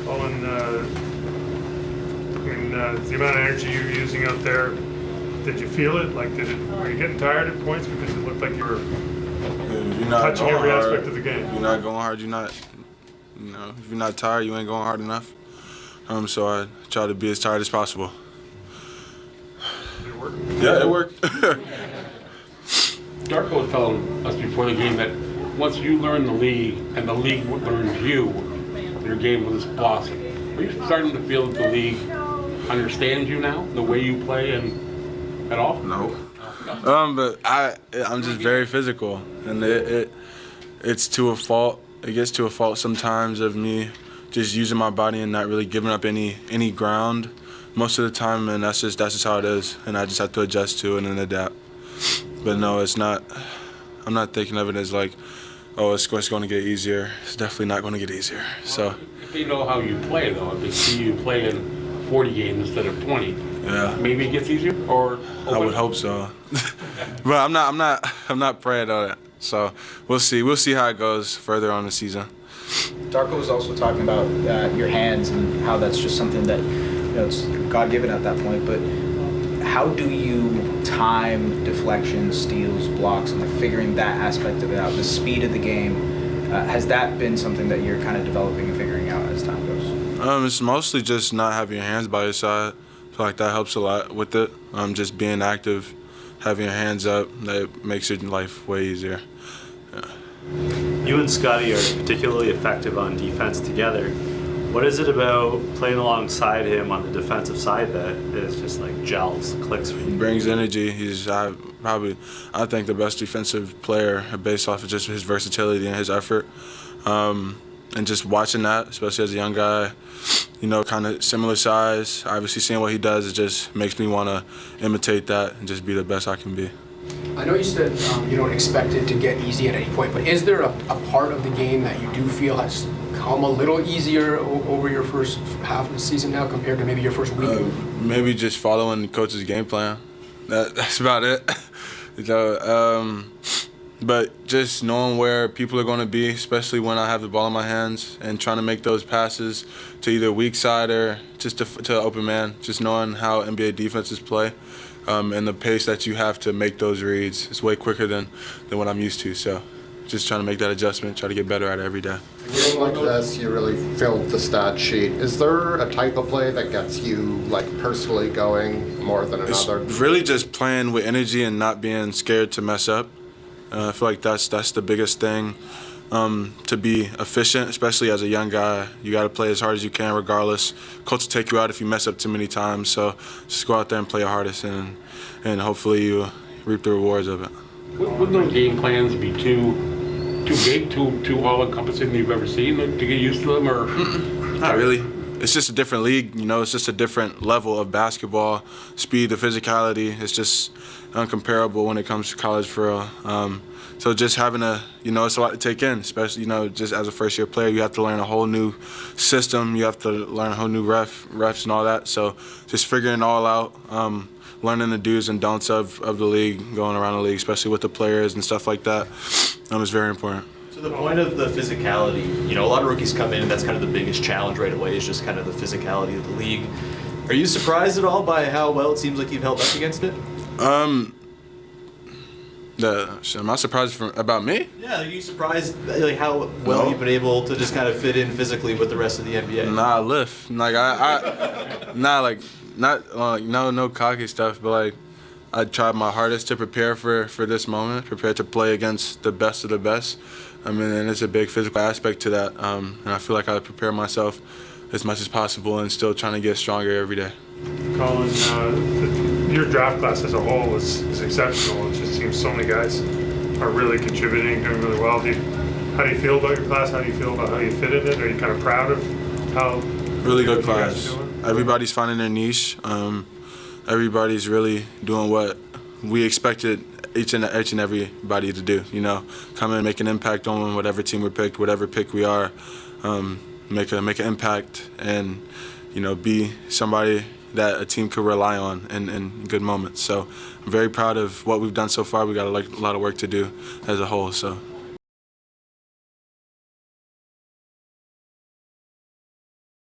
Collin, the amount of energy you were using out there, did you feel it? Like, were you getting tired at points because it looked like you were touching every aspect of the game? If you're not going hard, if you're not tired, you ain't going hard enough. So I try to be as tired as possible. Did it work? Yeah, it worked. Darko was telling us before the game that once you learn the league and the league learns you, your game will just blossom. Are you starting to feel that the league understands you now, the way you play and at all? No. But I'm just very physical, and it's to a fault. It gets to a fault sometimes of me just using my body and not really giving up any ground most of the time, and that's just how it is, and I just have to adjust to it and adapt. But no, it's not. I'm not thinking of it as like, oh, it's going to get easier. It's definitely not going to get easier. So. If they know how you play, though, if they see you play in 40 games instead of 20, yeah, maybe it gets easier. Or I would hope so. But I'm not praying on it. So we'll see. We'll see how it goes further on the season. Darko was also talking about your hands and how that's just something that it's God-given at that point. But how do you time deflections, steals, blocks, and like figuring that aspect of it out? The speed of the game, has that been something that you're kind of developing and figuring out as time goes? It's mostly just not having your hands by your side. I feel like that helps a lot with it. Just being active, having your hands up, that makes your life way easier. Yeah. You and Scotty are particularly effective on defense together. What is it about playing alongside him on the defensive side that is just like gels, clicks for you? He brings energy. He's I think the best defensive player based off of just his versatility and his effort. And just watching that, especially as a young guy, kind of similar size, obviously seeing what he does, it just makes me want to imitate that and just be the best I can be. I know you said you don't expect it to get easy at any point, but is there a part of the game that you do feel has come a little easier over your first half of the season now compared to maybe your first week? Maybe just following the coach's game plan. That's about it. But just knowing where people are going to be, especially when I have the ball in my hands, and trying to make those passes to either weak side or just to open man, just knowing how NBA defenses play and the pace that you have to make those reads is way quicker than what I'm used to. So just trying to make that adjustment, try to get better at it every day. Game like this, you really filled the stat sheet. Is there a type of play that gets you personally going more than another? It's really just playing with energy and not being scared to mess up. I feel like that's the biggest thing, to be efficient, especially as a young guy. You got to play as hard as you can regardless. Coach will take you out if you mess up too many times, so just go out there and play your hardest, and hopefully you reap the rewards of it. Wouldn't those game plans be too big, too all-encompassing that you've ever seen to get used to them? Or Not really. It's just a different league, it's just a different level of basketball, speed, the physicality. It's just uncomparable when it comes to college for real. So just having it's a lot to take in, especially, just as a first-year player, you have to learn a whole new system. You have to learn a whole new refs and all that. So just figuring it all out, learning the do's and don'ts of the league, going around the league, especially with the players and stuff like that, is very important. To the point of the physicality, a lot of rookies come in and that's kind of the biggest challenge right away is just kind of the physicality of the league. Are you surprised at all by how well it seems like you've held up against it? Am I surprised about me? Yeah, are you surprised how well you've been able to just kind of fit in physically with the rest of the NBA? Nah, I lift. No cocky stuff, but I tried my hardest to prepare for this moment, prepare to play against the best of the best. And it's a big physical aspect to that, and I feel like I prepare myself as much as possible and still trying to get stronger every day. Collin, your draft class as a whole is exceptional. It just seems so many guys are really contributing, doing really well. How do you feel about your class? How do you feel about how you fit in it? Are you kind of proud of how really good class? Everybody's finding their niche. Everybody's really doing what we expected each and everybody to do. Come in, make an impact on whatever team we picked, whatever pick we are. Make an impact and be somebody that a team could rely on in good moments. So I'm very proud of what we've done so far. We got a lot of work to do as a whole. So.